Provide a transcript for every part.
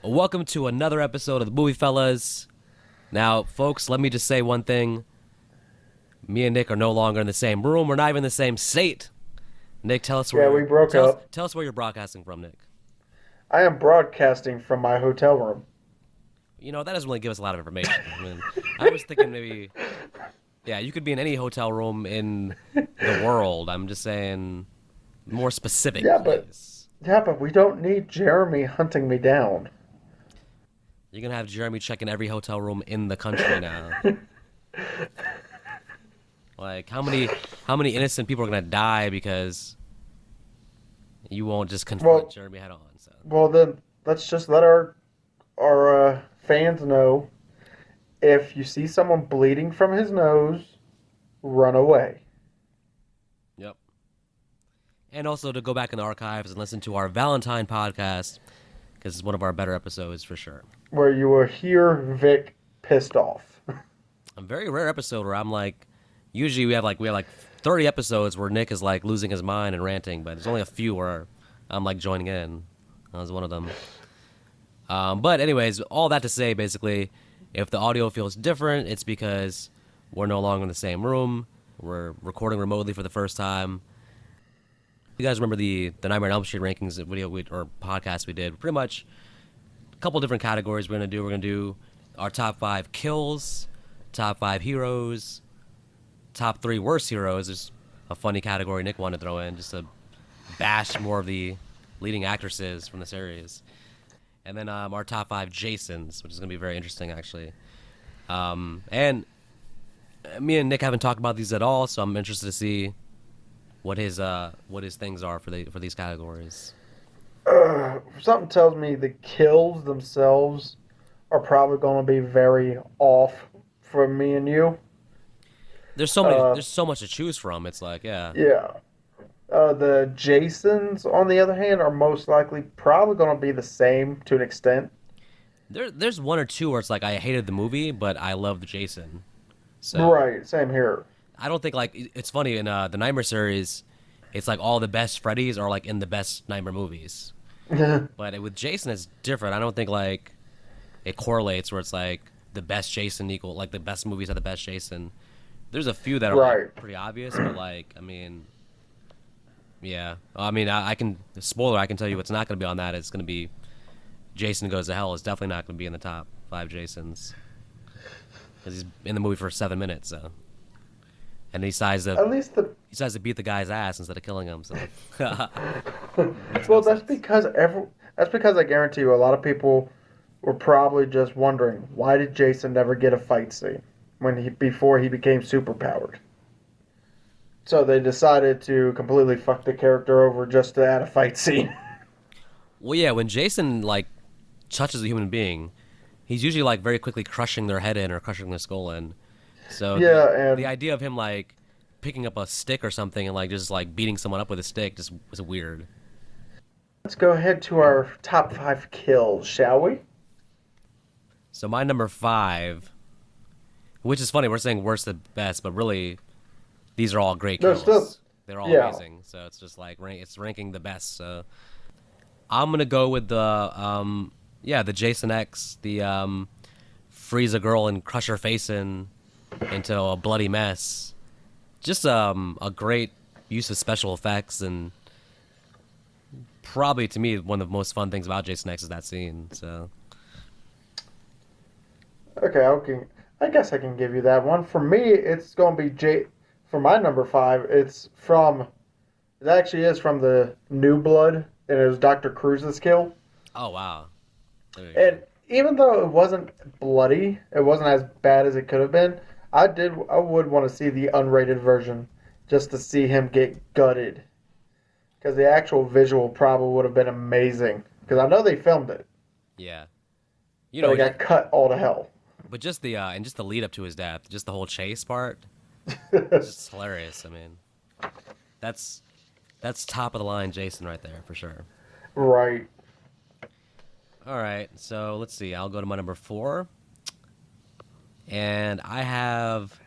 Welcome to another episode of the Movie Fellas. Now, folks, let me just say one thing. Me and Nick are no longer in the same room. We're not even in the same state. Nick, tell us where We broke up. tell us where you're broadcasting from, Nick. I am broadcasting from my hotel room. That doesn't really give us a lot of information. I was thinking maybe, yeah, you could be in any hotel room in the world. I'm just saying more specific, Yeah, but please. yeah, but we don't need Jeremy hunting me down. You're going to have Jeremy checking every hotel room in the country now. Like, how many innocent people are going to die because you won't just confront Well, Jeremy head on? So well then let's just let our fans know if you see someone bleeding from his nose, run away. Yep. And also to go back in the archives and listen to our Valentine podcast because it's one of our better episodes for sure. Where you will hear Vic pissed off. A very rare episode where I'm like, usually we have like 30 episodes where Nick is like losing his mind and ranting, but there's only a few where I'm like joining in. That was one of them. But anyways, all that to say, basically, if the audio feels different, it's because we're no longer in the same room. We're recording remotely for the first time. You guys remember the Nightmare on Elm Street rankings video or podcast we did? Pretty much a couple different categories we're gonna do. We're gonna do our top 5 kills, top 5 heroes, top 3 worst heroes. There's a funny category Nick wanted to throw in just to bash more of the leading actresses from the series. And then our top 5 Jasons, which is going to be very interesting, actually. And me and Nick haven't talked about these at all, so I'm interested to see what his things are for these categories. Something tells me the kills themselves are probably going to be very off for me and you. There's so much to choose from. It's like, yeah. Yeah. The Jasons, on the other hand, are most likely probably going to be the same to an extent. There's one or two where it's like I hated the movie, but I loved Jason. So Right, same here. I don't think like it's funny in the Nightmare series, it's like all the best Freddys are like in the best Nightmare movies. But with Jason, it's different. I don't think like it correlates where it's like the best Jason equal like the best movies are the best Jason. There's a few that are like Right. pretty obvious, but like I mean, yeah. I can spoiler. I can tell you what's not going to be on that. It's going to be Jason Goes to Hell. It's definitely not going to be in the top 5 Jasons because he's in the movie for 7 minutes. So, and he decides At least the to beat the guy's ass instead of killing him. So, makes no well, sense. that's because I guarantee you a lot of people were probably just wondering why did Jason never get a fight scene before he became superpowered. So they decided to completely fuck the character over just to add a fight scene. Well, yeah, when Jason like touches a human being, he's usually like very quickly crushing their head in or crushing their skull in. So Yeah, the and idea of him like picking up a stick or something and like just like beating someone up with a stick just was weird. let's go ahead to our top 5 kills, shall we? So my number 5, which is funny, we're saying worst to best, but really these are all great No, still, kills. They're all yeah. amazing. So it's just like it's ranking the best. So I'm gonna go with the Jason X, the freeze a girl and crush her face into a bloody mess. Just a great use of special effects and probably to me one of the most fun things about Jason X is that scene. So Okay. I guess I can give you that one. For me, it's going to be For my number 5, It actually is from the New Blood, and it was Dr. Cruz's kill. oh wow, there you And go. even though it wasn't bloody, it wasn't as bad as it could have been. I would want to see the unrated version just to see him get gutted, because the actual visual probably would have been amazing. Because I know they filmed it, Yeah, but it got cut all to hell. but just the and just the lead up to his death, just the whole chase part, just hilarious. I mean, that's that's top of the line Jason right there for sure. Right. All right, so let's see. I'll go to my number 4, and I have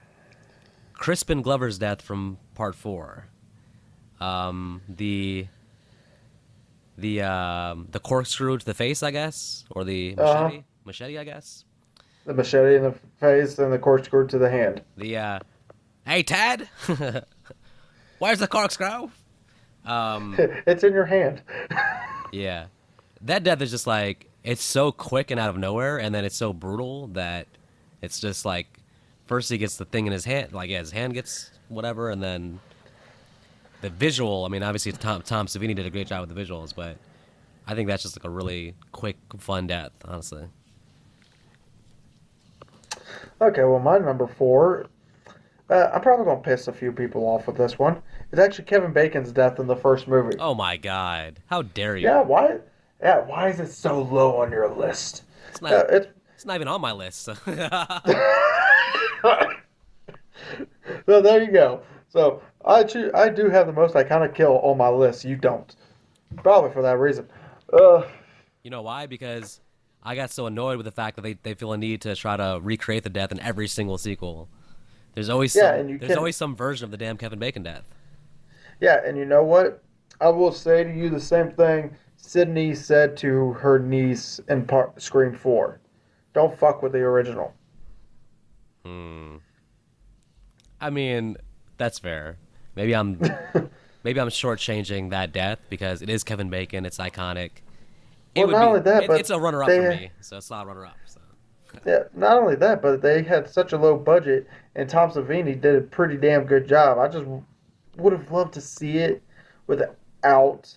Crispin Glover's death from Part 4. The the corkscrew to the face, I guess, or the Uh huh. machete, I guess. The machete in the face and the corkscrew to the hand. The hey Tad, where's the corkscrew? It's in your hand. Yeah, that death is just like it's so quick and out of nowhere, and then it's so brutal that it's just like first he gets the thing in his hand, like yeah, his hand gets whatever, and then the visual. I mean, obviously Tom Savini did a great job with the visuals, but I think that's just like a really quick, fun death, honestly. Okay, well, my number four. I'm probably gonna piss a few people off with this one. It's actually Kevin Bacon's death in the first movie. Oh my God, how dare Yeah, you? why? Yeah, why is it so low on your list? It's not. It's It's not even on my list. So. so there you go. So I do have the most iconic kill on my list. You don't. Probably for that reason. Uh, You know why? Because I got so annoyed with the fact that they feel a need to try to recreate the death in every single sequel. yeah, and you There's can. always some version of the damn Kevin Bacon death. Yeah, and you know what? I will say to you the same thing Sydney said to her niece in Scream 4. Don't fuck with the original. Hmm. I mean, that's fair. Maybe I'm maybe I'm shortchanging that death because it is Kevin Bacon. It's iconic. It Well, would not be. only that, It's but a runner up for they me. So it's not a runner up. So yeah, not only that, but they had such a low budget, and Tom Savini did a pretty damn good job. I just would have loved to see it without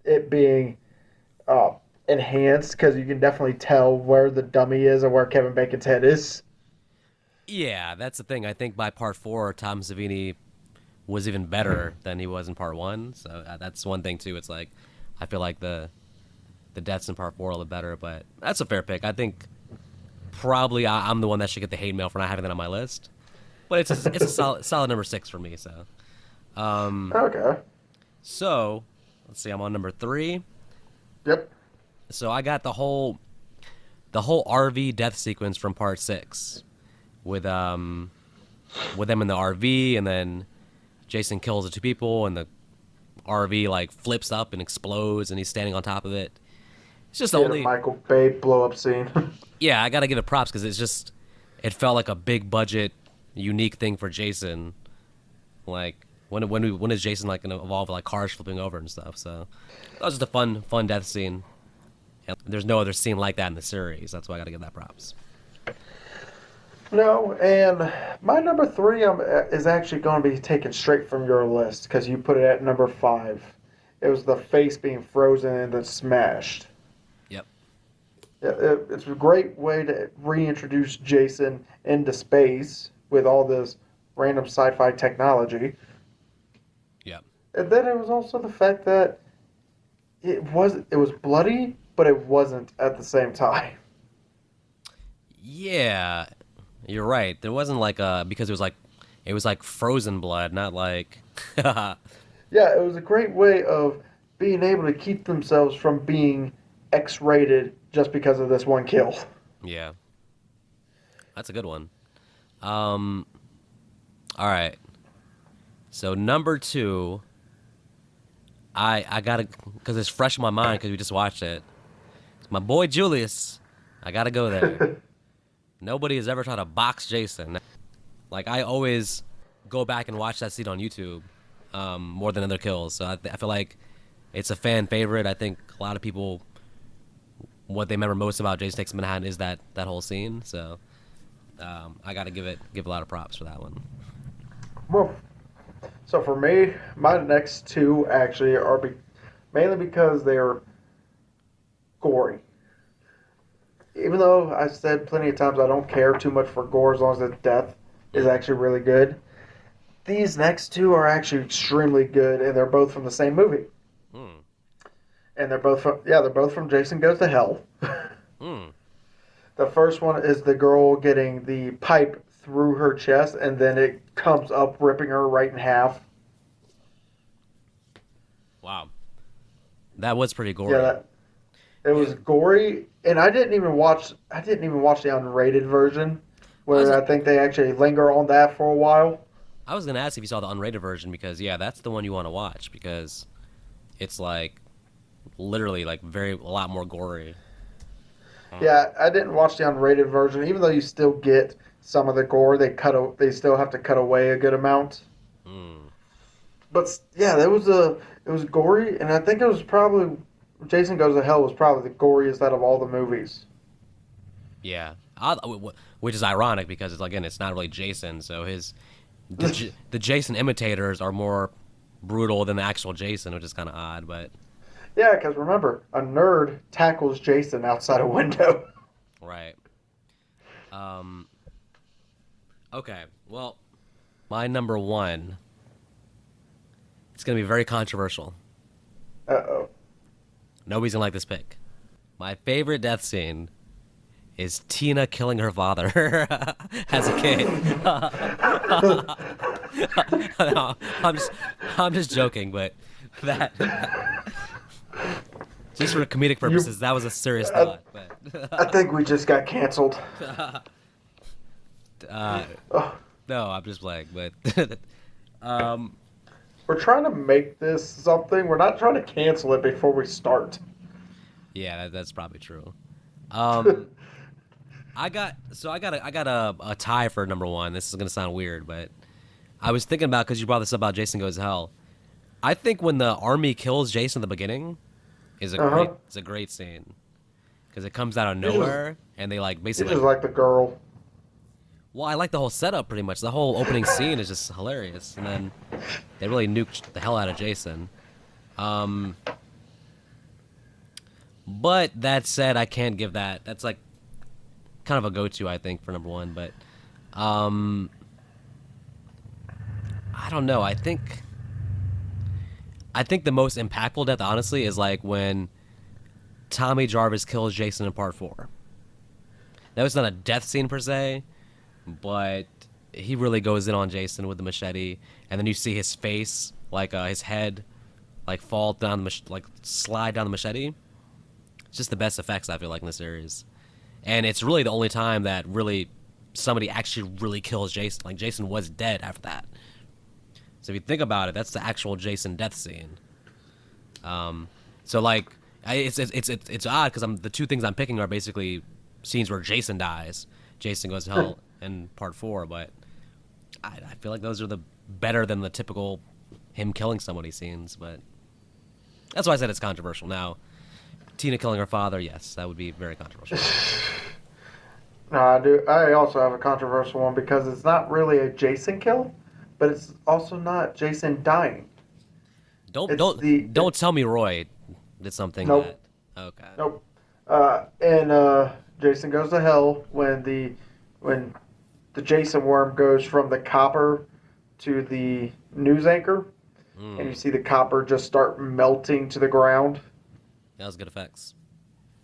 it being uh, enhanced, because you can definitely tell where the dummy is and where Kevin Bacon's head is. yeah, that's the thing. I think by part four, Tom Savini was even better than he was in part one. So that's one thing too. It's like I feel like the deaths in part four are a little better, but that's a fair pick. I think probably I'm the one that should get the hate mail for not having that on my list. But it's a solid number six for me. So Okay. so let's see. I'm on number three. Yep. So I got the whole RV death sequence from part six with them in the RV, and then Jason kills the two people, and the RV like flips up and explodes, and he's standing on top of it. It's just the Yeah, the only. Michael Bay blow up scene. Yeah, I gotta give it props because it felt like a big budget, unique thing for Jason. Like when is Jason like gonna evolve like cars flipping over and stuff? So that was just a fun death scene. And there's no other scene like that in the series. That's why I gotta give that props. No, and my number three is actually going to be taken straight from your list because you put it at number five. It was the face being frozen and then smashed. Yep. Yeah, it's a great way to reintroduce Jason into space with all this random sci-fi technology. Yep. And then it was also the fact that it was bloody, but it wasn't at the same time. Yeah, you're right. There wasn't like because it was like frozen blood, not like. Yeah, it was a great way of being able to keep themselves from being X-rated just because of this one kill. Yeah, that's a good one. Um, all right. So number two, I gotta because it's fresh in my mind because we just watched it. It's my boy Julius. I gotta go there. Nobody has ever tried to box Jason. Like I always go back and watch that scene on YouTube more than other kills. So I feel like it's a fan favorite. I think a lot of people what they remember most about Jason Takes Manhattan is that whole scene. So I got to give a lot of props for that one. Well, so for me, my next two actually are mainly because they're gory. Even though I said plenty of times I don't care too much for gore as long as the death is actually really good, these next two are actually extremely good, and they're both from the same movie. Hmm. And they're both from Jason Goes to Hell. Hmm. The first one is the girl getting the pipe through her chest, and then it comes up, ripping her right in half. Wow. That was pretty Yeah, gory. it was gory, and I didn't even watch. I didn't even watch the unrated version, I was where I think they actually linger on that for a while. I was gonna ask if you saw the unrated version because yeah, that's the one you want to watch because it's like literally like a lot more gory. Yeah, I didn't watch the unrated version. Even though you still get some of the gore, they still have to cut away a good amount. Mm, But yeah, it was gory, and I think it was probably Jason Goes to Hell was probably the goriest out of all the movies. yeah, which is ironic because it's not really Jason, so the Jason imitators are more brutal than the actual Jason, which is kind of odd, but Yeah, because remember, a nerd tackles Jason outside a window. right. Um, okay, well, my number one. It's gonna be very controversial. Uh-oh. Nobody's gonna like this pick. My favorite death scene is Tina killing her father as a kid. No, I'm just joking, but that just for comedic You, purposes, that was a serious I, thought. I But think we just got canceled. uh, Oh, no, I'm just playing. But um, we're trying to make this something. We're not trying to cancel it before we start. yeah, that's probably true. Um, I got a tie for number one. This is gonna sound weird, but I was thinking about because you brought this up about Jason Goes to Hell. I think when the army kills Jason in the beginning Uh-huh. it's a great scene because it comes out of You just nowhere and they like you basically just like like the girl. well I like the whole setup pretty much. The whole opening scene is just hilarious, and then they really nuked the hell out of Jason. Um, but that said, I can't give that. That's like kind of a go-to I think for number one. But um, I don't know. I think the most impactful death honestly is like when Tommy Jarvis kills Jason in part four. That was not a death scene per se, but he really goes in on Jason with the machete, and then you see his face, like his head, like fall down like slide down the machete. It's just the best effects I feel like in the series, and it's really the only time that really somebody actually really kills Jason. Like Jason was dead after that. So if you think about it, that's the actual Jason death scene. So like, it's odd because I'm the two things I'm picking are basically scenes where Jason dies. Jason goes to hell in part four, but I feel like those are the better than the typical him killing somebody scenes. But that's why I said it's controversial. Now, Tina killing her father, yes, that would be very controversial. No, I do. I also have a controversial one because it's not really a Jason kill, but it's also not Jason dying. Don't It's don't the don't tell me Roy did something nope, that okay. nope. And Jason Goes to Hell when the Jason worm goes from the copper to the news anchor, and you Mm, see the copper just start melting to the ground. that was good effects.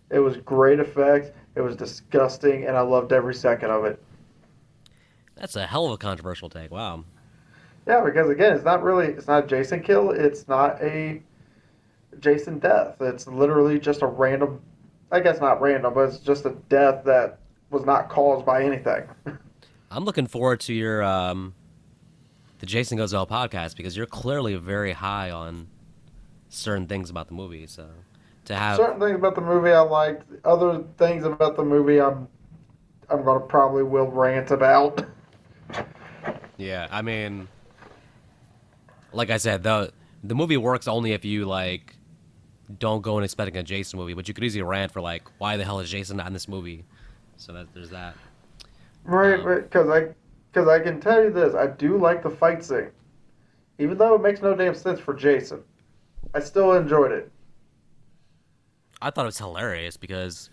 It was great effect. It was disgusting, and I loved every second of it. That's a hell of a controversial take. Wow. Yeah, because again, it's not a Jason kill. It's not a Jason death. It's literally just a random, I guess not random, but it's just a death that was not caused by anything. I'm looking forward to your the Jason Goes to Hell podcast because you're clearly very high on certain things about the movie. So to have Certain things about the movie I liked. Other things about the movie I'm gonna probably will rant about. yeah, I mean, like I said, the movie works only if you like don't go in expecting a Jason movie, but you could easily rant for like why the hell is Jason not in this movie? So there's that. Right, Um, because I can tell you this, I do like the fight scene, even though it makes no damn sense for Jason. I still enjoyed it. I thought it was hilarious because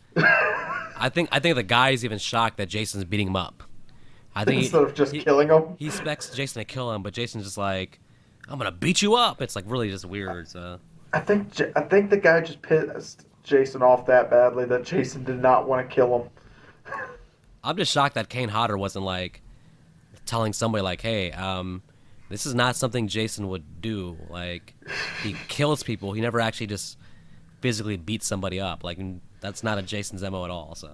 I think the guy's even shocked that Jason's beating him up. I think Instead of just he killing him. he expects Jason to kill him, but Jason's just like, I'm gonna beat you up. It's like really just weird. So I think the guy just pissed Jason off that badly that Jason did not want to kill him. I'm just shocked that Kane Hodder wasn't like telling somebody like, hey, this is not something Jason would do. Like he kills people. He never actually just physically beats somebody up. Like that's not a Jason's MO at all. So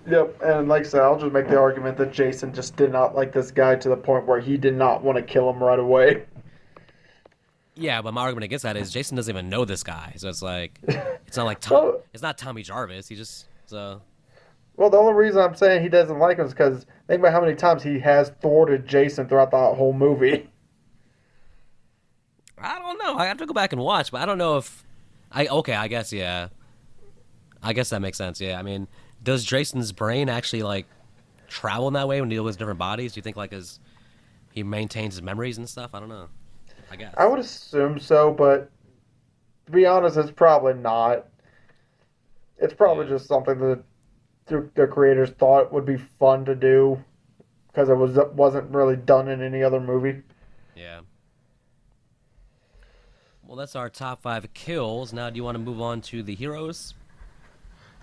Yep, and like I said, I'll just make the argument that Jason just did not like this guy to the point where he did not want to kill him right away. Yeah, but my argument against that is Jason doesn't even know this guy, so it's like, it's not like Well, it's not Tommy Jarvis. He just so well, the only reason I'm saying he doesn't like him is because think about how many times he has thwarted Jason throughout the whole movie. I don't know. I have to go back and watch, but I don't know if I okay. I guess yeah. I guess that makes sense. Yeah. I mean, does Jason's brain actually like travel in that way when he deals with different bodies? Do you think like his he maintains his memories and stuff? I don't know. I I guess. would assume so, but to be honest, it's probably not. It's probably Yeah. just something that the creators thought would be fun to do because it wasn't really done in any other movie. Yeah. Well, that's our top five kills. Now, do you want to move on to the heroes?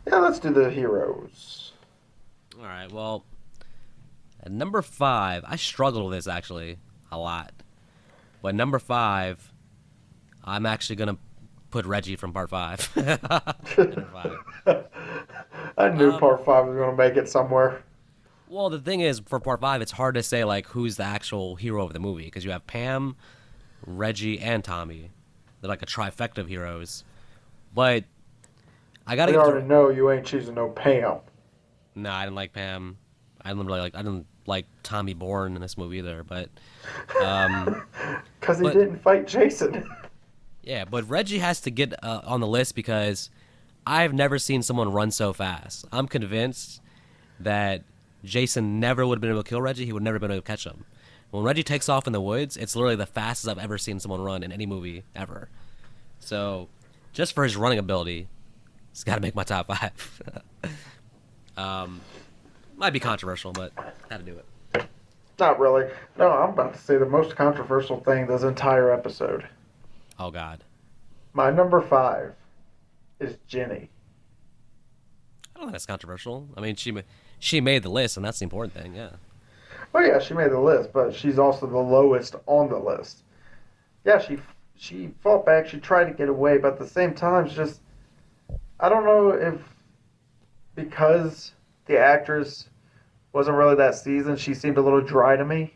Yeah, let's do the heroes. All right. Well, at number five, I struggled with this actually a lot. But number five, I'm actually gonna put Reggie from part five. Number five. I knew Um, part five was going to make it somewhere. well, the thing is, for part five, it's hard to say like who's the actual hero of the movie because you have Pam, Reggie, and Tommy. They're like a trifecta of heroes. But I gotta We give it already to. know you ain't choosing no Pam. No, I didn't like Pam. I didn't really like. I didn't like Tommy Bourne in this movie either. Um, Because he but didn't fight Jason. yeah, but Reggie has to get on the list because I've never seen someone run so fast. I'm convinced that Jason never would have been able to kill Reggie. He would never have been able to catch him. When Reggie takes off in the woods, it's literally the fastest I've ever seen someone run in any movie ever. So, just for his running ability, it's got to make my top five. um, might be controversial, but had to do it. Not really. No, I'm about to say the most controversial thing this entire episode. Oh God, My number five is Jenny. I don't think that's controversial. I mean, she made the list, and that's the important thing. Yeah. Oh yeah, she made the list, but she's also the lowest on the list. Yeah, she fought back. She tried to get away, but at the same time, it's just I don't know if because the actress wasn't really that seasoned, she seemed a little dry to me.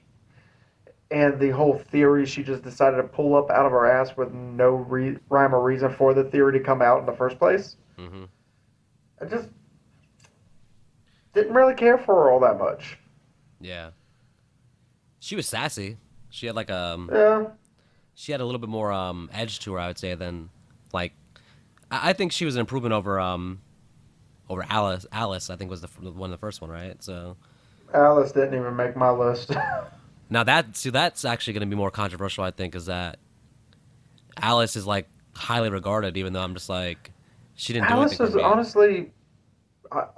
And the whole theory she just decided to pull up out of her ass with no rhyme or reason for the theory to come out in the first place. Mm-hmm. I just didn't really care for her all that much. Yeah. She was sassy. She had like Yeah, she had a little bit more edge to her, I would say, than like I think she was an improvement over Alice. Alice, I think, was the one of the first one, right? So Alice didn't even make my list. now that's actually going to be more controversial. I think is that Alice is like highly regarded, even though I'm just like she didn't do anything Alice for is me. honestly,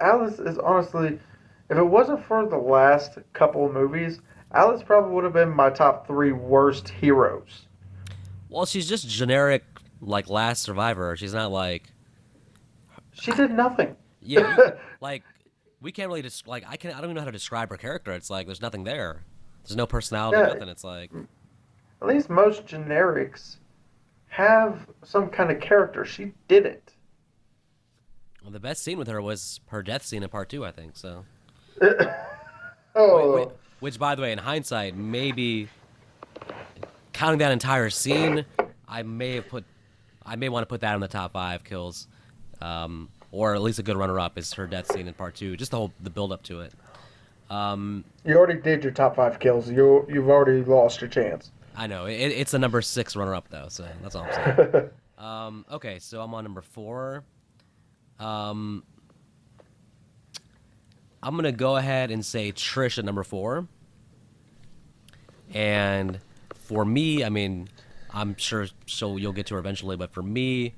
Alice is honestly, if it wasn't for the last couple of movies, Alice probably would have been my top three worst heroes. Well, she's just generic, like last survivor. She's not like She did nothing. yeah, like we can't really just like I don't even know how to describe her character. It's like there's nothing there. There's no personality, Yeah, nothing. It's like at least most generics have some kind of character. She didn't. well, the best scene with her was her death scene in part two, I think. So, Oh, which by the way, in hindsight, maybe counting that entire scene, I may have put, I may want to put that in the top five kills, or at least a good runner-up is her death scene in part two. Just the build up to it. you already did your top five kills. You've already lost your chance. I know it's a number six runner-up though, so that's all I'm saying. Okay, so I'm on number four. Um, I'm gonna go ahead and say Trish at number four. And for me, I mean, I'm sure you'll get to her eventually, but for me,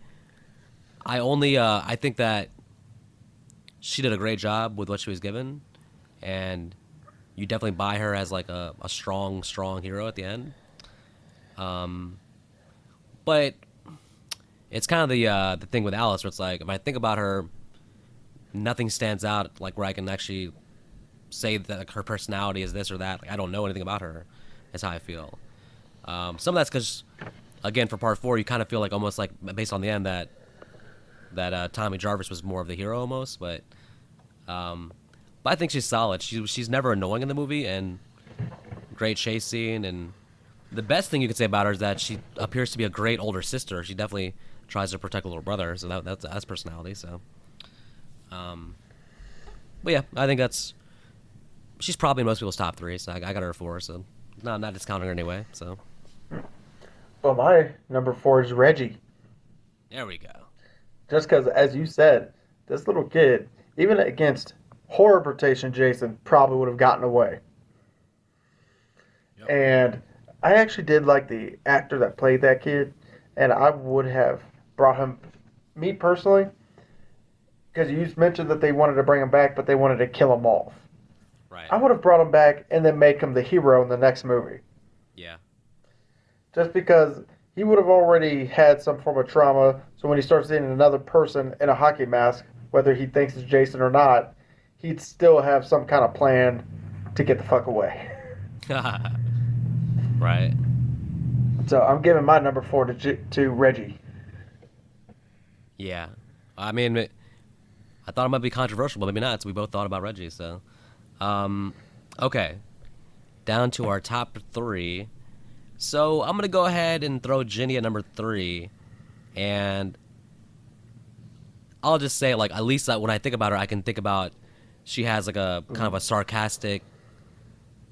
I think that she did a great job with what she was given, and you definitely buy her as like a strong hero at the end. Um, but it's kind of the thing with Alice where it's like if I think about her, nothing stands out like where I can actually say that like, her personality is this or that. Like, I don't know anything about her. That's how I feel. Some of that's because, again, for part four, you kind of feel like almost like based on the end that Tommy Jarvis was more of the hero almost. But I think she's solid. She's never annoying in the movie and great chase scene and the best thing you could say about her is that she appears to be a great older sister. She definitely tries to protect her little brother, so that's personality. So, but yeah, I think she's probably in most people's top three. So I got her a 4. So not discounting her anyway. So Well, my number 4 is Reggie. there we go. Just because, as you said, this little kid, even against horror-portation Jason, probably would have gotten away. Yep. And I actually did like the actor that played that kid, and I would have brought him, me personally, because you mentioned that they wanted to bring him back, but they wanted to kill him off. Right. I would have brought him back and then make him the hero in the next movie. Yeah. Just because he would have already had some form of trauma, so when he starts seeing another person in a hockey mask, whether he thinks it's Jason or not, he'd still have some kind of plan to get the fuck away. Right. So I'm giving my number 4 to Reggie. Yeah. I mean, I thought it might be controversial, but maybe not. So we both thought about Reggie. So, okay, down to our top 3. So I'm gonna go ahead and throw Ginny at number 3, and I'll just say, like, at least when I think about her, I can think about she has like a kind of a sarcastic,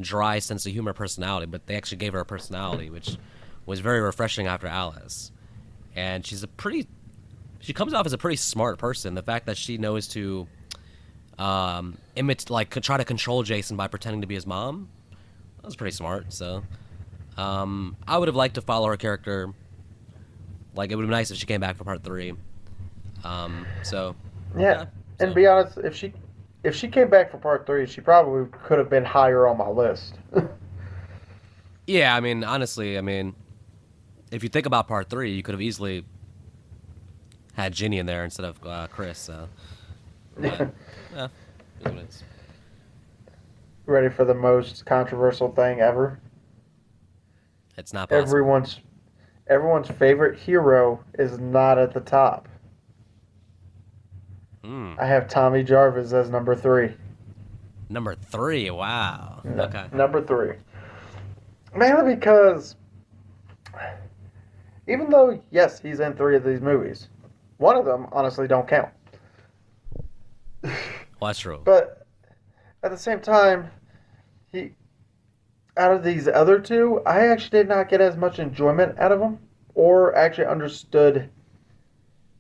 dry sense of humor personality, but they actually gave her a personality, which was very refreshing after Alice. And she comes off as a pretty smart person. The fact that she knows to try to control Jason by pretending to be his mom, that was pretty smart. So I would have liked to follow her character. Like, it would be nice if she came back for part 3. So Yeah, so. and to be honest, if she came back for part 3, she probably could have been higher on my list. Yeah, I mean, honestly, if you think about part 3, you could have easily had Ginny in there instead of Chris. So, but, yeah, it is what it is. Ready for the most controversial thing ever? It's not possible. Everyone's favorite hero is not at the top. I have Tommy Jarvis as number 3. Number 3, wow. No, Okay. number 3. Mainly because, even though, yes, he's in 3 of these movies, one of them, honestly, don't count. Well, that's true. But at the same time, out of these other 2, I actually did not get as much enjoyment out of him, or actually understood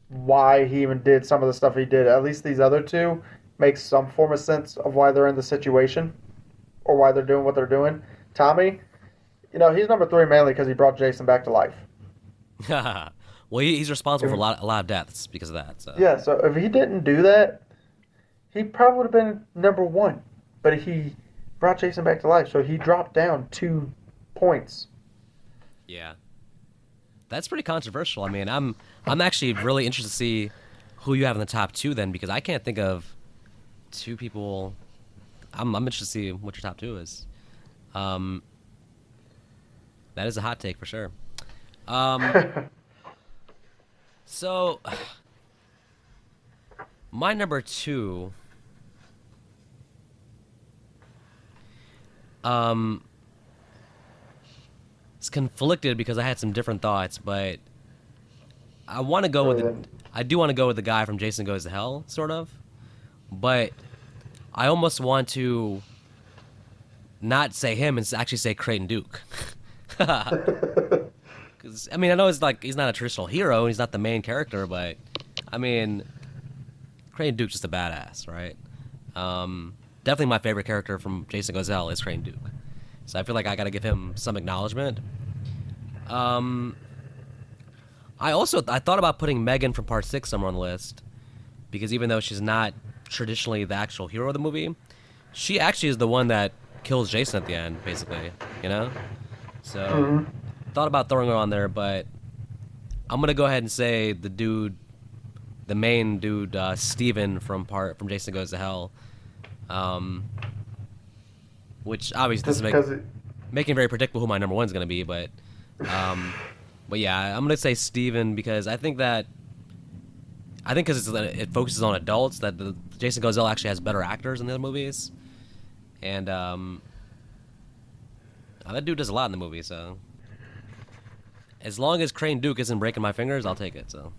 why he even did some of the stuff he did. At least these other 2 make some form of sense of why they're in the situation, or why they're doing what they're doing. Tommy, he's number 3 mainly because he brought Jason back to life. Well, he's responsible for a lot of deaths because of that. So. Yeah, so if he didn't do that, he probably would have been number 1. But he brought Jason back to life, so he dropped down 2 points. Yeah. That's pretty controversial. I mean, I'm actually really interested to see who you have in the top 2 then, because I can't think of 2 people. I'm interested to see what your top 2 is. That is a hot take for sure. So my number 2. It's conflicted because I had some different thoughts, but I want to go with I do want to go with the guy from Jason Goes to Hell, sort of. But I almost want to not say him and actually say Creighton Duke. Because I know it's like he's not a traditional hero, he's not the main character, but Creighton Duke's just a badass, right? Definitely my favorite character from Jason Goes to Hell is Creighton Duke. So I feel like I got to give him some acknowledgement. I thought about putting Megan from Part 6 somewhere on the list, because even though she's not traditionally the actual hero of the movie, she actually is the one that kills Jason at the end, basically, So, thought about throwing her on there, but I'm gonna go ahead and say the main dude, Steven from Jason Goes to Hell, which obviously this is making it very predictable who my number 1 is gonna be, but yeah, I'm gonna say Steven because I think because it focuses on adults, that the Jason Goes to Hell actually has better actors in the other movies, and that dude does a lot in the movie, so. As long as Crane Duke isn't breaking my fingers, I'll take it. So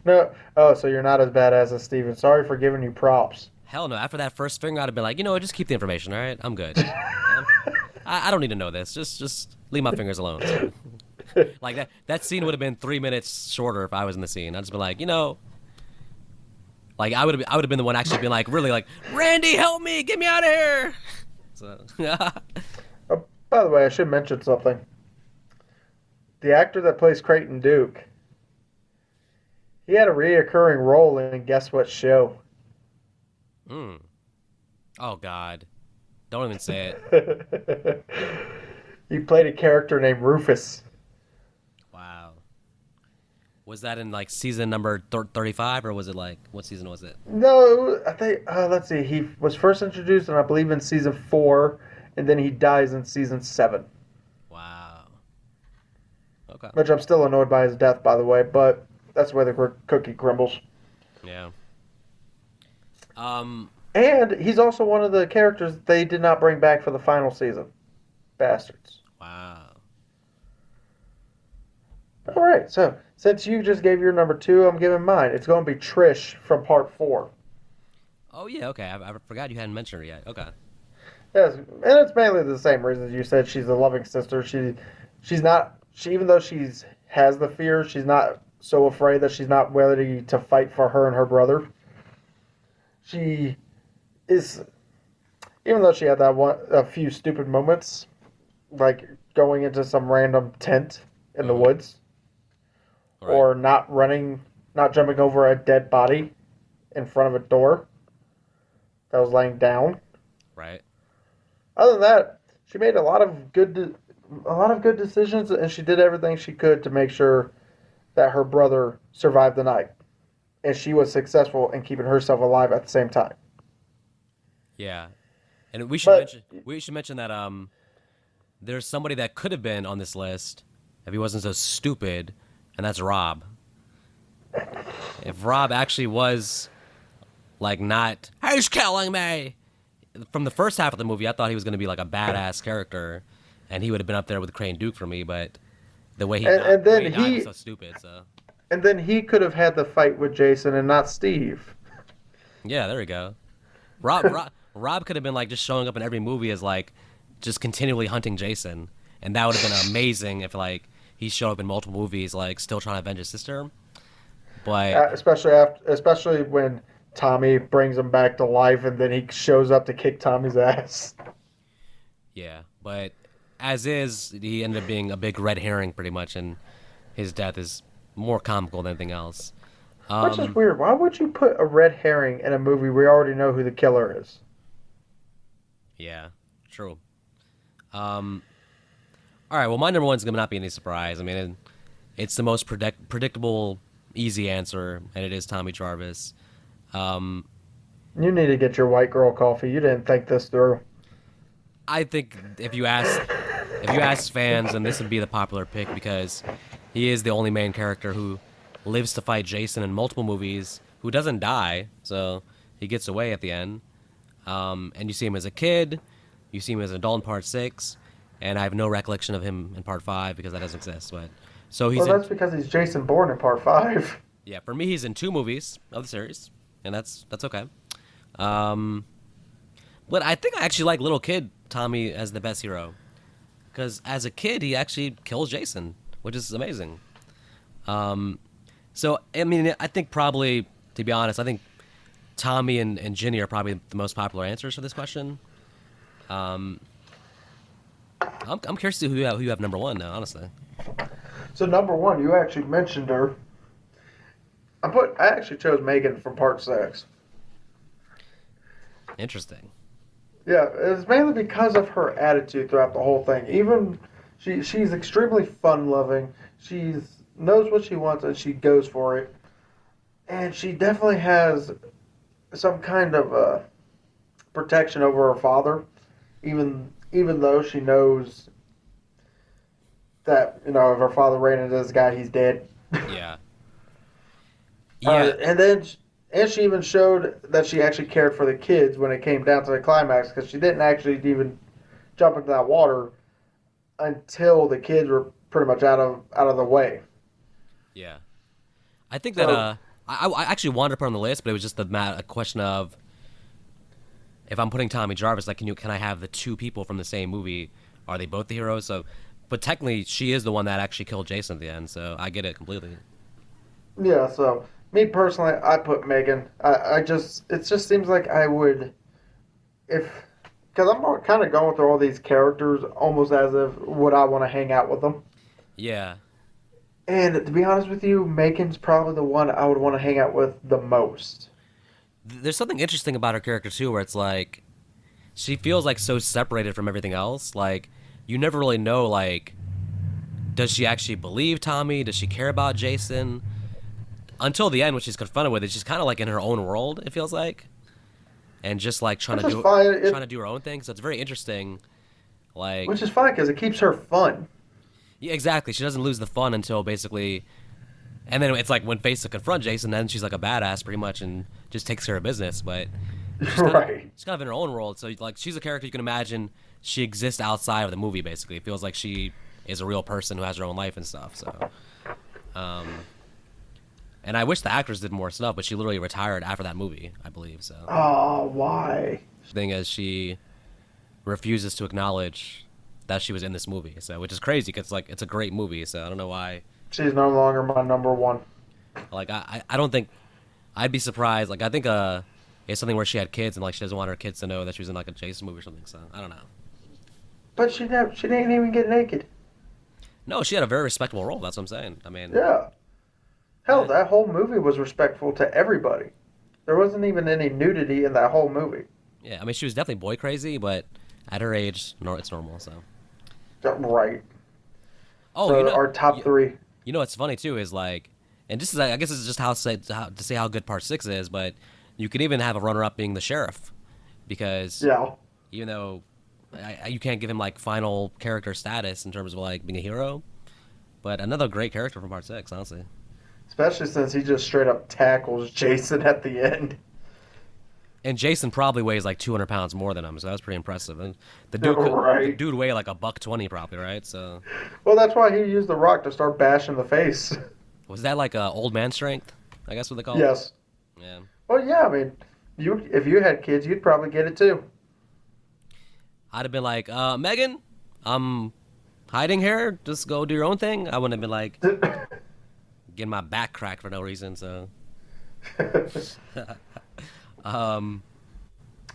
No, oh, so you're not as badass as Steven. Sorry for giving you props. hell no. After that first finger, I'd have been like, just keep the information. All right, I'm good. Um, I don't need to know this. Just leave my fingers alone. So. Like that scene would have been 3 minutes shorter if I was in the scene. I'd just be like, like I would have been the one actually being like, really like, Randy, help me, get me out of here. So Oh, by the way, I should mention something. The actor that plays Creighton Duke, he had a reoccurring role in Guess What Show. Oh God, don't even say it. He played a character named Rufus. Wow. Was that in like season number 35 or was it like what season was it? No, I think, let's see, he was first introduced, I believe, in season 4, and then he dies in season 7. Wow. Okay. Which I'm still annoyed by his death, by the way, but that's the way the cookie crumbles. Yeah. And he's also one of the characters they did not bring back for the final season. Bastards. Wow. All right, so since you just gave your number 2, I'm giving mine. It's going to be Trish from part 4. Oh yeah, okay. I forgot you hadn't mentioned her yet. Okay. Yes, and it's mainly the same reasons you said. She's a loving sister. She's not. Even though has the fear, she's not so afraid that she's not ready to fight for her and her brother. She is, even though she had a few stupid moments, like going into some random tent in the woods, Right. or not jumping over a dead body in front of a door that was laying down. Right. Other than that, she made a lot of good decisions, and she did everything she could to make sure that her brother survived the night, and she was successful in keeping herself alive at the same time. Yeah. And we should mention that there's somebody that could have been on this list if he wasn't so stupid, and that's Rob. If Rob actually was like not, he's killing me. From the first half of the movie, I thought he was going to be like a badass character, and he would have been up there with Crane Duke for me. But the way he died was so stupid. So. And then he could have had the fight with Jason and not Steve. Yeah, there we go. Rob could have been like just showing up in every movie as like just continually hunting Jason, and that would have been amazing if like he showed up in multiple movies like still trying to avenge his sister. But especially when Tommy brings him back to life, and then he shows up to kick Tommy's ass. Yeah, but as is, he ended up being a big red herring pretty much, and his death is more comical than anything else. Which is weird. Why would you put a red herring in a movie we already know who the killer is? Yeah, true. All right, well, my number one's going to not be any surprise. I mean, it's the most predictable, easy answer, and it is Tommy Jarvis. You need to get your white girl coffee. You didn't think this through. I think if you ask fans, then this would be the popular pick because he is the only main character who lives to fight Jason in multiple movies, who doesn't die, so he gets away at the end. And you see him as a kid, you see him as an adult in part 6, and I have no recollection of him in part 5 because that doesn't exist. But so that's because he's Jason Bourne in part 5. Yeah, for me, he's in 2 movies of the series, and that's okay. But I think I actually like little kid Tommy as the best hero, because as a kid he actually kills Jason, which is amazing. So I mean, I think probably, to be honest, I think Tommy and Ginny are probably the most popular answers for this question. I'm curious to see who you have number 1 now, honestly. So number 1, you actually mentioned her. I actually chose Megan from part 6. Interesting. Yeah, it's mainly because of her attitude throughout the whole thing. Even she's extremely fun-loving. She knows what she wants and she goes for it. And she definitely has some kind of protection over her father, even though she knows that, if her father ran into this guy, he's dead. Yeah. Yeah. And she even showed that she actually cared for the kids when it came down to the climax, because she didn't actually even jump into that water until the kids were pretty much out of the way. Yeah. I think that So I actually wanted to put on the list, but it was just a question of if I'm putting Tommy Jarvis, like, can I have the two people from the same movie? Are they both the heroes? So, but technically, she is the one that actually killed Jason at the end. So I get it completely. yeah, so me personally, I put Megan. I just it just seems like I would if because I'm kind of going through all these characters almost as if would I want to hang out with them. Yeah. And to be honest with you, Megan's probably the one I would want to hang out with the most. There's something interesting about her character too, where it's like she feels like so separated from everything else. Like you never really know, like, does she actually believe Tommy? Does she care about Jason? Until the end, when she's confronted with it, she's kind of like in her own world. It feels like, and just like Which is fine. trying to do her own thing. So it's very interesting. Like, Which is fine because it keeps her fun. yeah, exactly. She doesn't lose the fun until basically, and then it's like when faced to confront Jason, then she's like a badass pretty much and just takes care of business. But Right. she's kind of in her own world. So like she's a character you can imagine she exists outside of the movie. Basically, it feels like she is a real person who has her own life and stuff. So, um, and I wish the actress did more stuff, but she literally retired after that movie, I believe. So, Oh, why? the thing is, she refuses to acknowledge that she was in this movie. So, which is crazy because like it's a great movie. So I don't know why. She's no longer my number one. Like I don't think I'd be surprised. Like I think it's something where she had kids and like she doesn't want her kids to know that she was in like a Jason movie or something. So I don't know. But she didn't even get naked. No, she had a very respectable role. That's what I'm saying. I mean, Yeah. Hell, uh, that whole movie was respectful to everybody. There wasn't even any nudity in that whole movie. yeah. I mean, she was definitely boy crazy, but at her age, no, it's normal. So. Right. Oh, So our top three. you know what's funny too is like, and this is I guess this is just to say how good Part 6 is, but you could even have a runner up being the sheriff, because Yeah. even though you can't give him like final character status in terms of like being a hero, but another great character from Part 6, honestly. Especially since he just straight up tackles Jason at the end. And Jason probably weighs like 200 pounds more than him, so that was pretty impressive. And the Right. dude weighed like a buck 20 probably, right? So Well, that's why he used the rock to start bashing the face. was that like old man strength? I guess what they call it. Yes. Yeah. Well, yeah. I mean, if you had kids, you'd probably get it too. I'd have been like, Megan, I'm hiding here. Just go do your own thing. I wouldn't have been like getting my back cracked for no reason. So, um,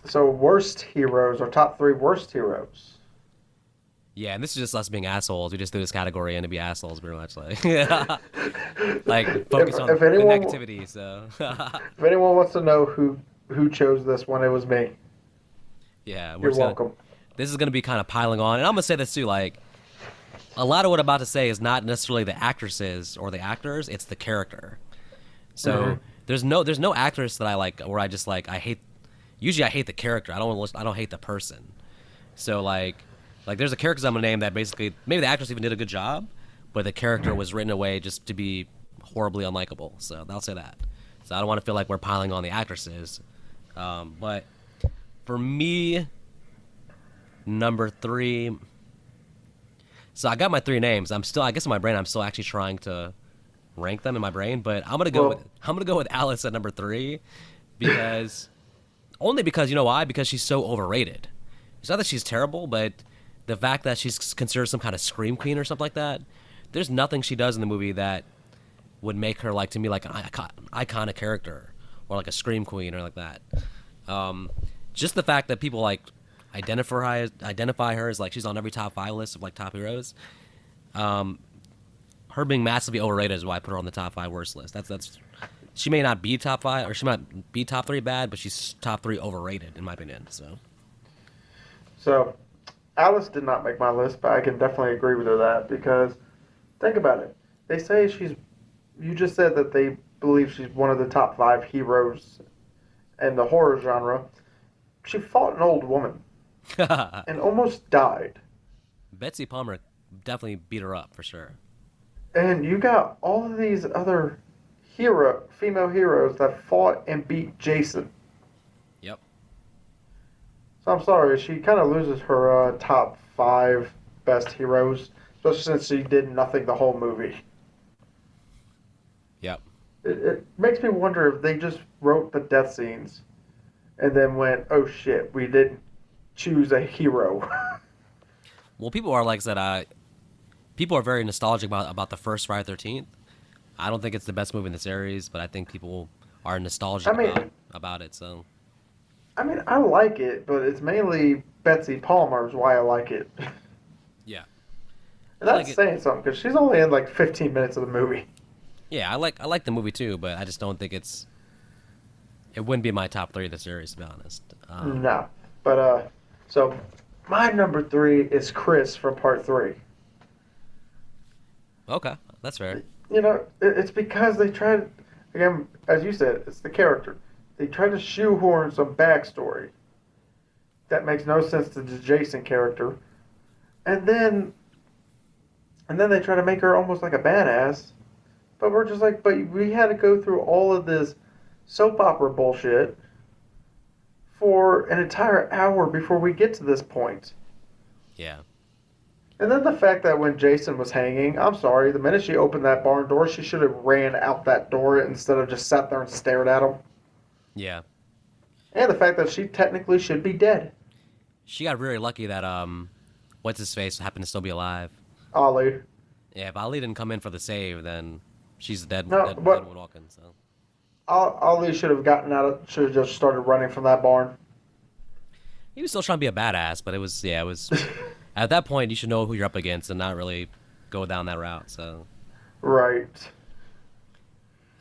So, worst heroes, or top three worst heroes. yeah, and this is just us being assholes. We just threw this category in to be assholes, pretty much. Like, like focus on If the anyone, negativity. So, if anyone wants to know who chose this one, it was me. yeah, You're welcome. this is gonna be kind of piling on, and I'm gonna say this too. Like, a lot of what I'm about to say is not necessarily the actresses or the actors; it's the character. So there's no actress that I like where I just like I hate. Usually I hate the character. I don't hate the person. So like there's a character I'm gonna name that basically maybe the actress even did a good job, but the character was written away just to be horribly unlikable. So I'll say that. So I don't want to feel like we're piling on the actresses. But for me, number 3. So I got my 3 names. I guess in my brain I'm still actually trying to rank them in my brain, but I'm gonna go with Alice at number 3 because only because you know why? Because she's so overrated. It's not that she's terrible, but the fact that she's considered some kind of scream queen or something like that. There's nothing she does in the movie that would make her like to me like an iconic character or like a scream queen or like that. Just the fact that people like identify her as like she's on every top 5 list of like top heroes. Her being massively overrated is why I put her on the top 5 worst list. That's she may not be top 5 or she might be top 3 bad, but she's top 3 overrated in my opinion. So, Alice did not make my list, but I can definitely agree with her that because think about it. They say she's. You just said that they believe she's one of the top 5 heroes in the horror genre. She fought an old woman and almost died. Betsy Palmer definitely beat her up for sure. And you got all of these other female heroes that fought and beat Jason. Yep. So I'm sorry, she kind of loses her top 5 best heroes especially since she did nothing the whole movie. Yep. It makes me wonder if they just wrote the death scenes and then went, "Oh shit, we didn't choose a hero." Well, people are like I said. People are very nostalgic about the first Friday 13th. I don't think it's the best movie in the series, but I think people are I nostalgic mean, about it. So I like it, but it's mainly Betsy Palmer's why I like it. yeah, And I like that's it. saying something because she's only in like 15 minutes of the movie. Yeah, I like the movie too, but I just don't think it wouldn't be my top three of the series to be honest. No, but so my number three is Chris from Part Three. Okay, that's fair. You know, it's because they tried, again, as you said, it's the character. They tried to shoehorn some backstory that makes no sense to the Jason character, and then they try to make her almost like a badass. But we're just like, but we had to go through all of this soap opera bullshit for an entire hour before we get to this point. Yeah, And then the fact that when Jason was hanging, I'm sorry, the minute she opened that barn door, she should have ran out that door instead of just sat there and stared at him. yeah. And the fact that she technically should be dead. She got really lucky that what's his face happened to still be alive. Ollie. Yeah, if Ali didn't come in for the save, then she's No, dead but one walking. So Ollie should have gotten out of, should have just started running from that barn. he was still trying to be a badass, but it was at that point you should know who you're up against and not really go down that route. So Right.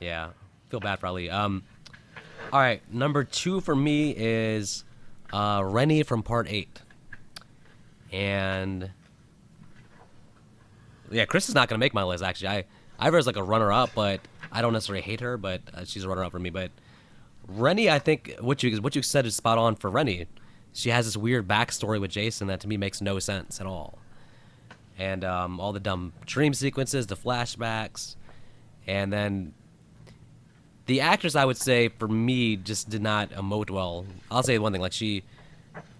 yeah, feel bad for Ali. All right, number 2 for me is Renny from Part 8, and yeah, Chris is not gonna make my list. Actually, I have her as like a runner up, but I don't necessarily hate her, but she's a runner up for me. But Renny, I think what you said is spot on for Renny. She has this weird backstory with Jason that to me makes no sense at all, and all the dumb dream sequences, the flashbacks, and then the actress, I would say, for me, just did not emote well. I'll say one thing, like she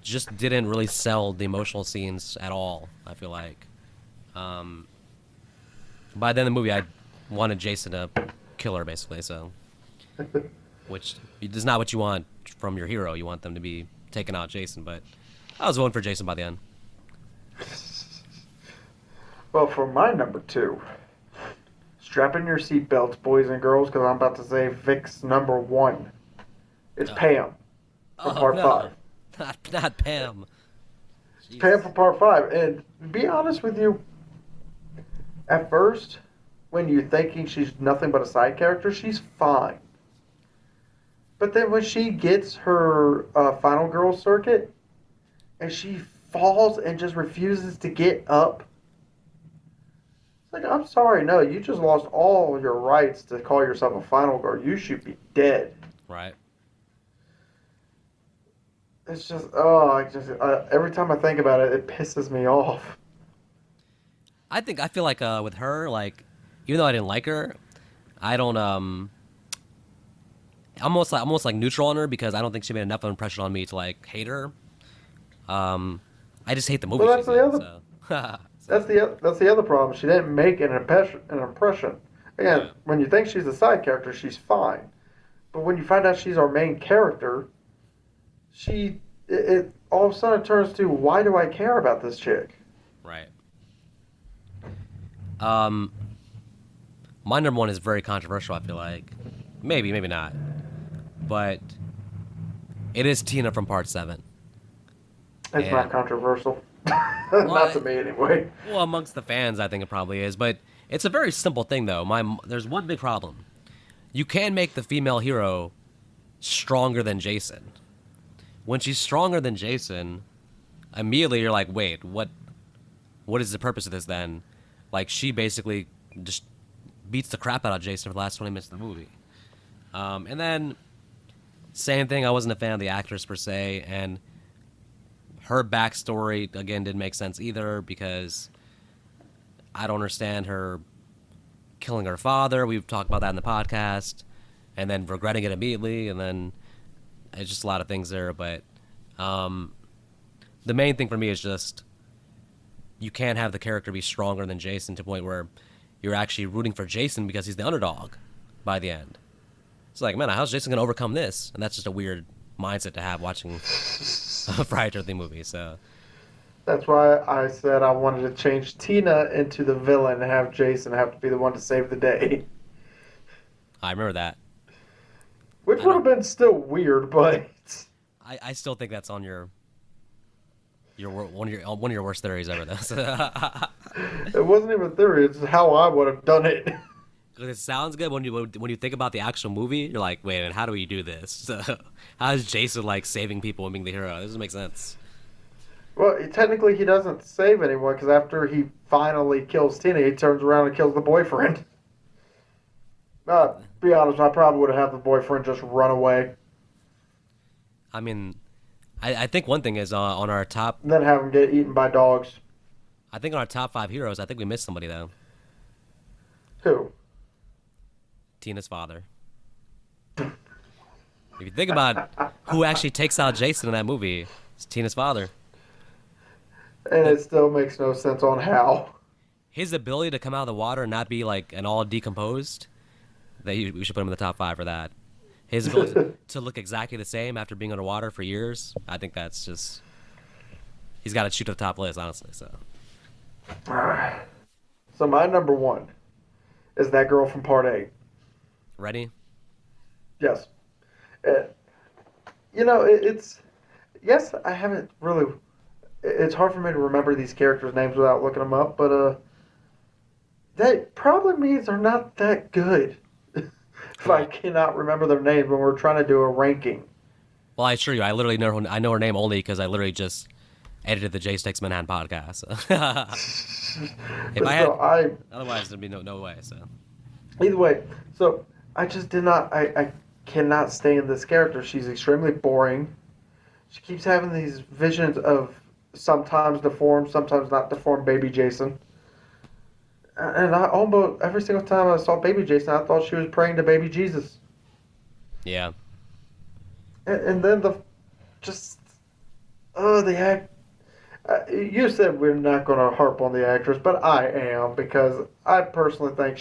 just didn't really sell the emotional scenes at all, I feel like. By the end of the movie, I wanted Jason to kill her, basically, so. Which is not what you want from your hero. You want them to be taking out Jason, but I was voting for Jason by the end. Well, for my number two, strap in your seatbelts, boys and girls, because I'm about to say Vic's number one. It's Pam from Oh, Part no. 5. Not Pam. It's Pam Jeez. from Part 5. And to be honest with you, at first, when you're thinking she's nothing but a side character, she's fine. But then when she gets her final girl circuit, and she falls and just refuses to get up, it's like, I'm sorry, no, you just lost all your rights to call yourself a final girl. You should be dead. Right. It's just, oh, every time I think about it, it pisses me off. I feel like with her, like, even though I didn't like her, I don't almost like neutral on her because I don't think she made enough of an impression on me to like hate her. I just hate the movie Well, she's that's the in. other. So, That's the other problem. She didn't make an impression. Again, yeah, when you think she's a side character, she's fine. But when you find out she's our main character, it all of a sudden turns to, why do I care about this chick? right. My number one is very controversial. I feel like maybe not, but it is Tina from Part 7. It's not And controversial. well, Not to me, anyway. well, amongst the fans, I think it probably is. But it's a very simple thing, though. There's one big problem. You can make the female hero stronger than Jason. When she's stronger than Jason, immediately you're like, wait, what is the purpose of this then? Like, she basically just beats the crap out of Jason for the last 20 minutes of the movie. And then, same thing, I wasn't a fan of the actress per se, and her backstory, again, didn't make sense either because I don't understand her killing her father. We've talked about that in the podcast, and then regretting it immediately, and then it's just a lot of things there. But the main thing for me is just you can't have the character be stronger than Jason to the point where you're actually rooting for Jason because he's the underdog by the end. It's like, man, how's Jason gonna overcome this? And that's just a weird mindset to have watching a Friday the 13th movie. So That's why I said I wanted to change Tina into the villain and have Jason have to be the one to save the day. I remember that. Which I would have don't. been still weird, but I still think that's on one of your worst theories ever, though. it wasn't even a theory. It's how I would have done it. It sounds good when you think about the actual movie. You're like, wait a minute, how do we do this? How is Jason like saving people and being the hero? This doesn't make sense. Well, technically, he doesn't save anyone because after he finally kills Tina, he turns around and kills the boyfriend. Be honest, I probably would have had the boyfriend just run away, I mean, I think one thing is on our top. and then have him get eaten by dogs. I think on our top five heroes, I think we missed somebody though. Who? Tina's father. If you think about who actually takes out Jason in that movie, it's Tina's father. And it still makes no sense on how. His ability to come out of the water and not be like an all decomposed, we should put him in the top five for that. His ability to look exactly the same after being underwater for years, I think that's just he's got to shoot to the top list, honestly. So So my number one is that girl from Part 8. Renny, Yes. Uh, it's... Yes, I haven't really... It's hard for me to remember these characters' names without looking them up, but that probably means they're not that good. If I cannot remember their names when we're trying to do a ranking. well, I assure you, I know her name only because I literally just edited the Jay Sticks Manhattan podcast. So. If I had, otherwise there'd be no way. So Either way, so I just did not... I cannot stand this character. She's extremely boring. She keeps having these visions of sometimes deformed, sometimes not deformed baby Jason. And I almost, every single time I saw baby Jason, I thought she was praying to baby Jesus. yeah, And then the act. You said we're not going to harp on the actress, but I am, because I personally think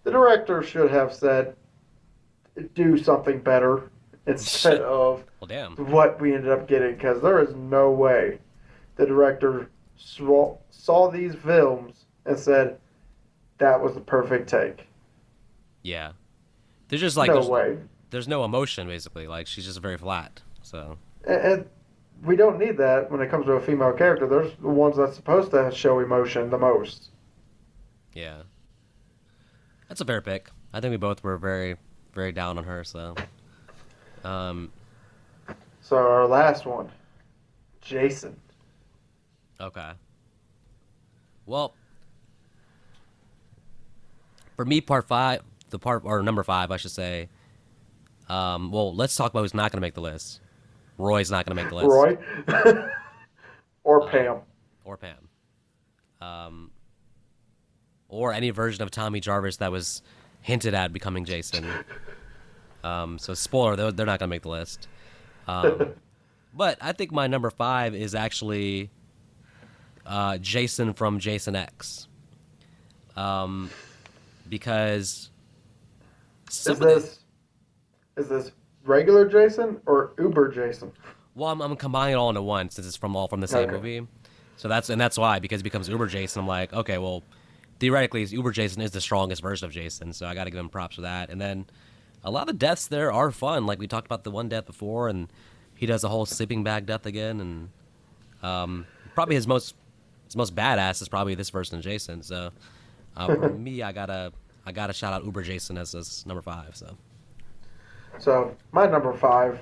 the director should have said, do something better instead of well, damn. what we ended up getting, because there is no way the director saw these films and said that was the perfect take. Yeah, there's just like No way. there's no emotion basically. Like she's just very flat. So And we don't need that when it comes to a female character. There's the ones that's supposed to show emotion the most. yeah, that's a fair pick. I think we both were very very down on her. So So our last one, Jason. okay. Well, for me, number five, I should say. Well, let's talk about who's not going to make the list. Roy's not going to make the list. Roy? Or Pam. Or Pam. Or any version of Tommy Jarvis that was hinted at becoming Jason. So spoiler, they're not going to make the list. But I think my number five is actually Jason from Jason X. Because Is this regular Jason or Uber Jason? well, I'm combining it all into one since it's all from the same Okay. movie. So that's why, because it becomes Uber Jason. I'm like, okay, well, theoretically, Uber Jason is the strongest version of Jason, so I got to give him props for that. And then a lot of the deaths there are fun. Like we talked about the one death before, and he does the whole sleeping bag death again, and probably his most badass is probably this version of Jason. So for me, I gotta shout out Uber Jason as number five. So my number five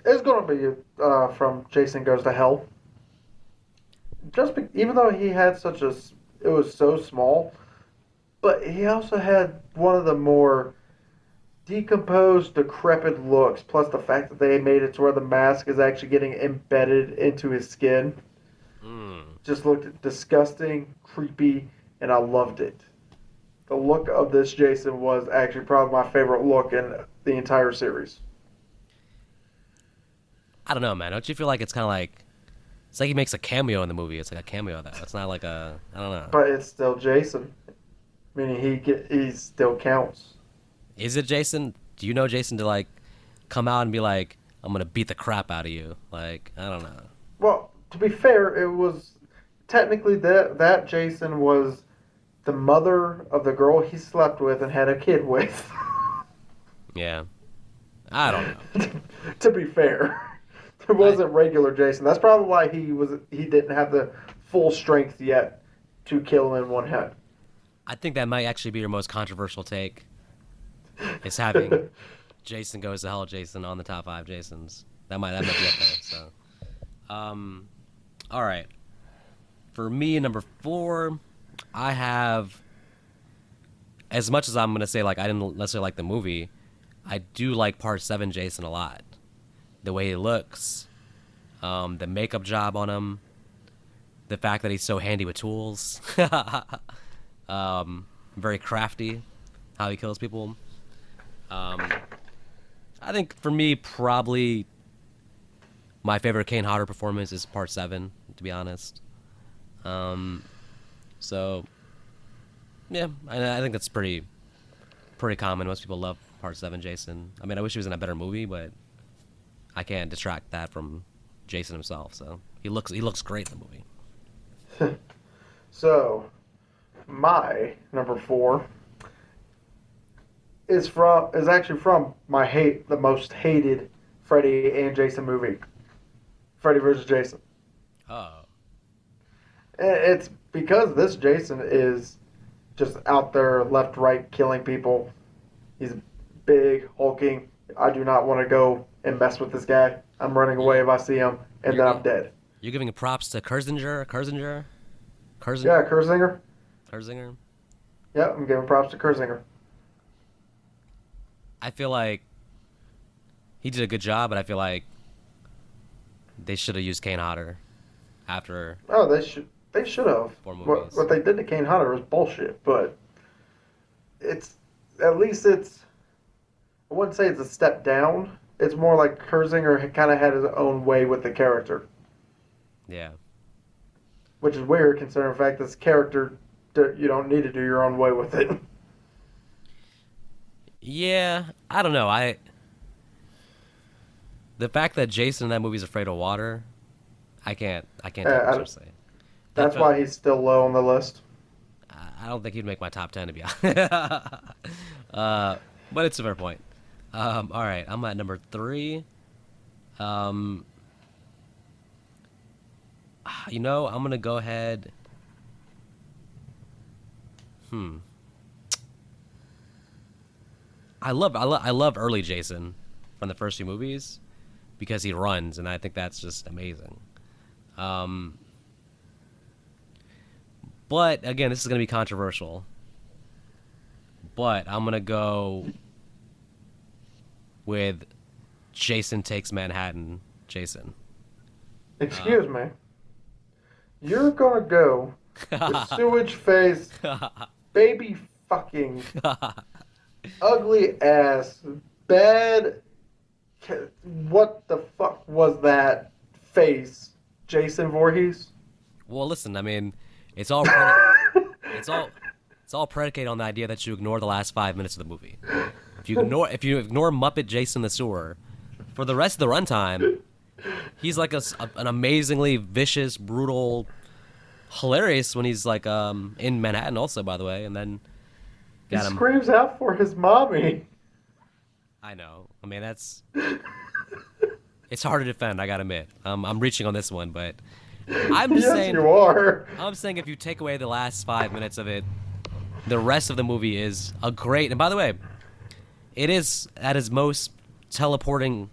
is going to be from Jason Goes to Hell. Even though he had it was so small, but he also had one of the more decomposed, decrepit looks. Plus the fact that they made it to where the mask is actually getting embedded into his skin. Just looked disgusting, creepy, and I loved it. The look of this Jason was actually probably my favorite look in the entire series. I don't know, man. Don't you feel like it's kind of like It's like he makes a cameo in the movie. It's like a cameo though. It's not like I don't know. But it's still Jason, meaning he still counts. Is it Jason? Do you know Jason to like come out and be like, I'm gonna beat the crap out of you? Like, I don't know. Well, to be fair, it was technically that Jason was the mother of the girl he slept with and had a kid with. Yeah. I don't know. To be fair, it wasn't regular Jason. That's probably why he didn't have the full strength yet to kill in one hit. I think that might actually be your most controversial take. Is having Jason Goes to Hell Jason on the top 5 Jasons. That might be up there. So, all right. For me, number 4, I have. As much as I'm gonna say like I didn't necessarily like the movie, I do like Part 7 Jason a lot. The way he looks, the makeup job on him, the fact that he's so handy with tools, very crafty, how he kills people. I think for me, probably my favorite Kane Hodder performance is Part 7, to be honest. So, yeah, I think that's pretty common. Most people love Part 7 Jason. I mean, I wish he was in a better movie, but I can't detract that from Jason himself. So he looks great in the movie. So, my number 4 is actually from the most hated Freddy and Jason movie, Freddy vs. Jason. Oh. It's because this Jason is just out there left, right, killing people. He's big, hulking. I do not want to go and mess with this guy. I'm running away if I see him, and then I'm dead. You're giving props to Kurzinger? Yeah, Kurzinger. Kurzinger? Yeah, I'm giving props to Kurzinger. I feel like he did a good job, but I feel like they should have used Kane Hodder after. Oh, they should have. 4 movies. What they did to Kane Hodder was bullshit, but at least it's. I wouldn't say it's a step down. It's more like Kurzinger kind of had his own way with the character. Yeah. Which is weird, considering the fact this character, you don't need to do your own way with it. Yeah, I don't know. The fact that Jason in that movie is afraid of water, I can't take it seriously. That's why he's still low on the list. I don't think he'd make my top 10 to be honest. But it's a fair point. All right, I'm at number 3. I'm gonna go ahead. I love early Jason from the first 2 movies because he runs, and I think that's just amazing. But again, this is gonna be controversial. But I'm gonna go with Jason Takes Manhattan. Jason. Excuse me. You're gonna go with sewage face, baby fucking, ugly ass, bad. What the fuck was that face, Jason Voorhees? Well, listen. I mean, it's all predicated on the idea that you ignore the last 5 minutes of the movie. If you ignore Muppet Jason the Sewer, for the rest of the runtime, he's like an amazingly vicious, brutal, hilarious when he's like in Manhattan also, by the way, and then he screams out for his mommy. I know. I mean, it's hard to defend, I gotta admit. I'm reaching on this one, but I'm just saying. Yes, you are. I'm saying if you take away the last 5 minutes of it, the rest of the movie is a great. And by the way, it is at its most teleporting.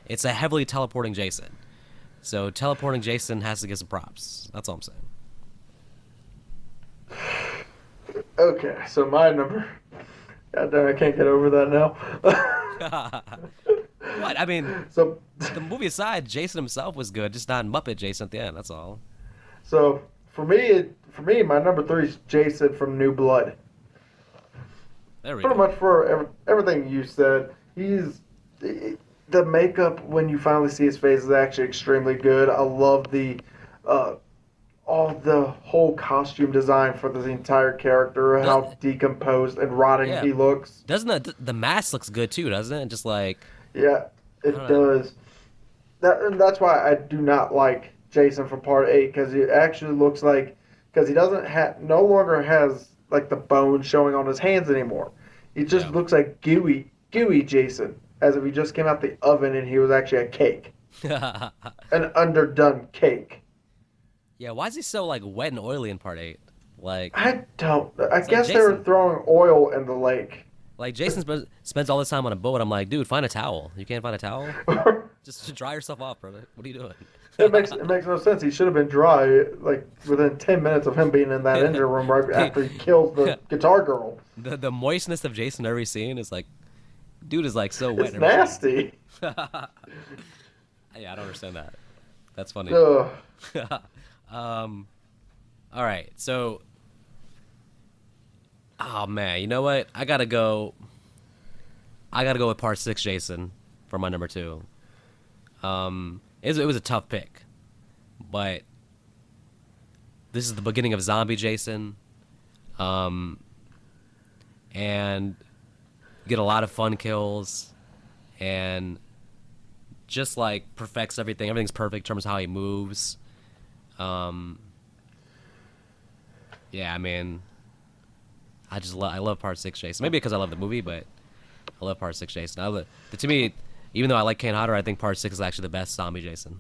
It's a heavily teleporting Jason. So teleporting Jason has to get some props. That's all I'm saying. Okay, so my number. God damn, I can't get over that now. What? I mean, so the movie aside, Jason himself was good, just not Muppet Jason at the end. That's all. So for me, my number 3 is Jason from New Blood. There we Pretty go. much for everything you said. The makeup when you finally see his face is actually extremely good. I love the uh, all the whole costume design for the entire character, Do- how decomposed and rotting yeah, he looks. doesn't the mask looks good too, doesn't it? Just like Yeah, I it don't know. does. And that's why I do not like Jason from Part 8 because he actually looks like because he doesn't have no longer has like the bones showing on his hands anymore. He just Yeah. looks like gooey Jason, as if he just came out the oven and he was actually a cake, an underdone cake. Yeah, why is he so like wet and oily in part 8? Like I don't. I it's like guess they were Jason. throwing oil in the lake. Like Jason spends all this time on a boat. I'm like, dude, find a towel. You can't find a towel? Just to dry yourself off, brother. What are you doing? It makes no sense. He should have been dry like within 10 minutes of him being in that engine room right after he kills the guitar girl. The moistness of Jason every scene is like, dude is like so wet. It's in every nasty. scene. Yeah, I don't understand that. That's funny. Ugh. All right, so, oh man, you know what? I gotta go. I gotta go with part 6, Jason, for my number 2. It was a tough pick, but this is the beginning of Zombie Jason, and you get a lot of fun kills, and just like perfects everything. Everything's perfect in terms of how he moves. Yeah, I mean, I love Part 6 Jason. Maybe because I love the movie, but I love Part 6 Jason. To me, even though I like Kane Hodder, I think Part 6 is actually the best zombie Jason.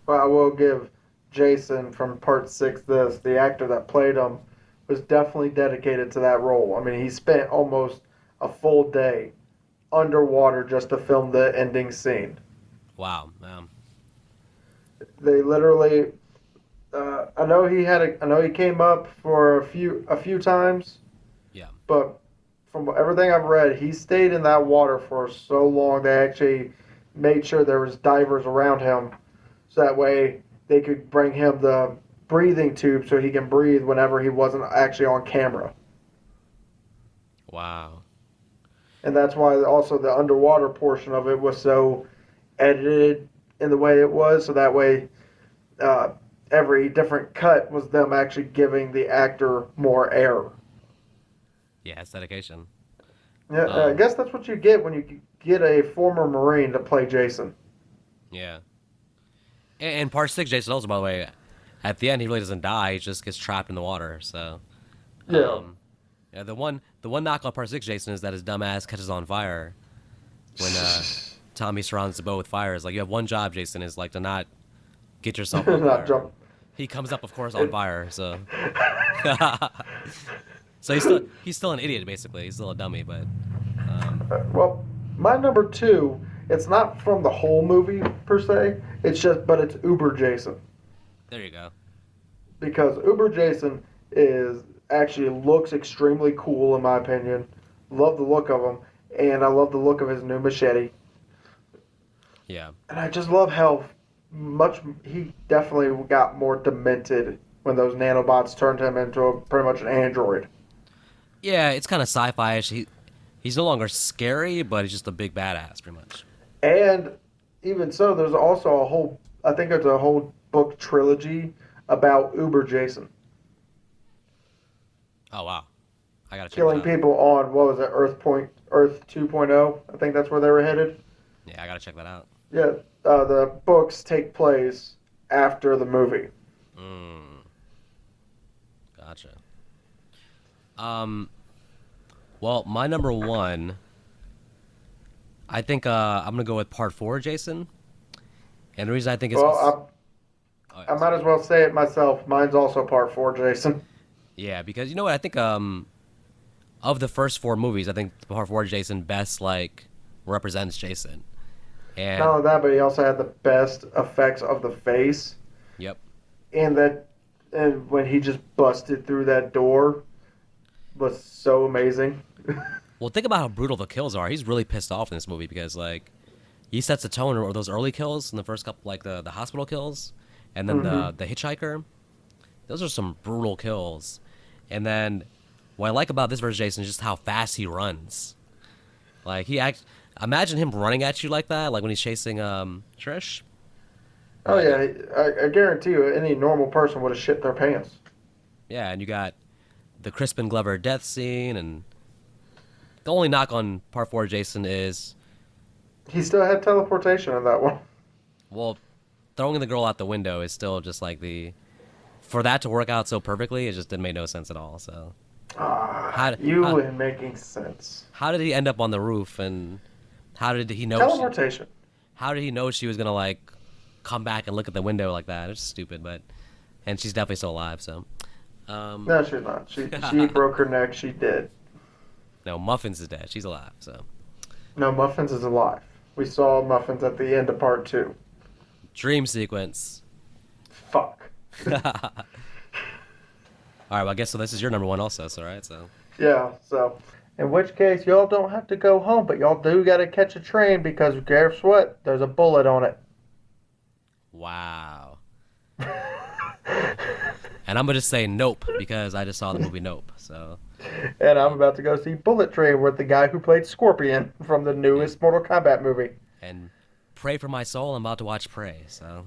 Well, I will give Jason from Part 6 this. The actor that played him was definitely dedicated to that role. I mean, he spent almost a full day underwater just to film the ending scene. Wow. They literally. I know he came up for a few times, Yeah. but from everything I've read, he stayed in that water for so long. They actually made sure there was divers around him, so that way they could bring him the breathing tube so he can breathe whenever he wasn't actually on camera. Wow. And that's why also the underwater portion of it was so edited in the way it was, so that way uh, every different cut was them actually giving the actor more air. Yeah, it's dedication. Yeah, I Um, guess that's what you get when you get a former Marine to play Jason. yeah. And Part 6 Jason also, by the way, at the end he really doesn't die. He just gets trapped in the water. So, Yeah. yeah, the one knock on Part 6 Jason is that his dumb ass catches on fire when Tommy surrounds the boat with fire. It's like you have one job, Jason, is like to not get yourself on Not fire. jump. He comes up, of course, on fire. So, so he's still an idiot, basically. He's still a dummy, but Well, my number 2, it's not from the whole movie per se. But it's Uber Jason there you go. because Uber Jason is actually looks extremely cool in my opinion. Love the look of him, and I love the look of his new machete. Yeah, And I just love how much he definitely got more demented when those nanobots turned him into pretty much an android. yeah, it's kind of sci-fi-ish. He's no longer scary, but he's just a big badass, pretty much. And even so, there's also I think it's a whole book trilogy about Uber Jason Oh wow, I gotta check that killing out. people on, what was it, Earth 2.0? I think that's where they were headed. Yeah, I gotta check that out. Yeah, the books take place after the movie. Mm, gotcha. Um, well, my number 1, I think I'm gonna go with Part 4, Jason. And the reason I think it's Well, oh, I yeah, might sorry. as well say it myself. Mine's also Part 4, Jason. Yeah, because you know what? I think of the first 4 movies, I think Part 4 Jason best like represents Jason. Not And only that, but he also had the best effects of the face, yep. and when he just busted through that door was so amazing. Well, think about how brutal the kills are. He's really pissed off in this movie because like he sets the tone or those early kills in the first couple, like the hospital kills, and then Hmm. the hitchhiker. Those are some brutal kills. And then what I like about this version of Jason is just how fast he runs. Like imagine him running at you like that, like when he's chasing Trish. Oh But yeah, I guarantee you, any normal person would have shit their pants. yeah, and you got the Crispin Glover death scene, and the only knock on Part 4 Jason is, He still had teleportation in that one. well, throwing the girl out the window is still just like the for that to work out so perfectly, it made no sense at all. So Ah, how you how, and making sense. how did he end up on the roof, and how did he know Teleportation. how did he know she was gonna like come back and look at the window like that? It's stupid, but and she's definitely still alive. So No, she's not. She broke her neck. She did. no, Muffins is dead. She's alive. So No, Muffins is alive. We saw Muffins at the end of part 2. dream sequence. Fuck. All right, well, I guess so. This is your number one, also. So, right? So, Yeah, so. In which case, y'all don't have to go home, but y'all do gotta catch a train because guess what? There's a bullet on it. wow. And I'm gonna just say nope because I just saw the movie Nope. So, And I'm about to go see Bullet Train with the guy who played Scorpion from the newest Mortal Kombat movie. and pray for my soul. I'm about to watch Prey. So.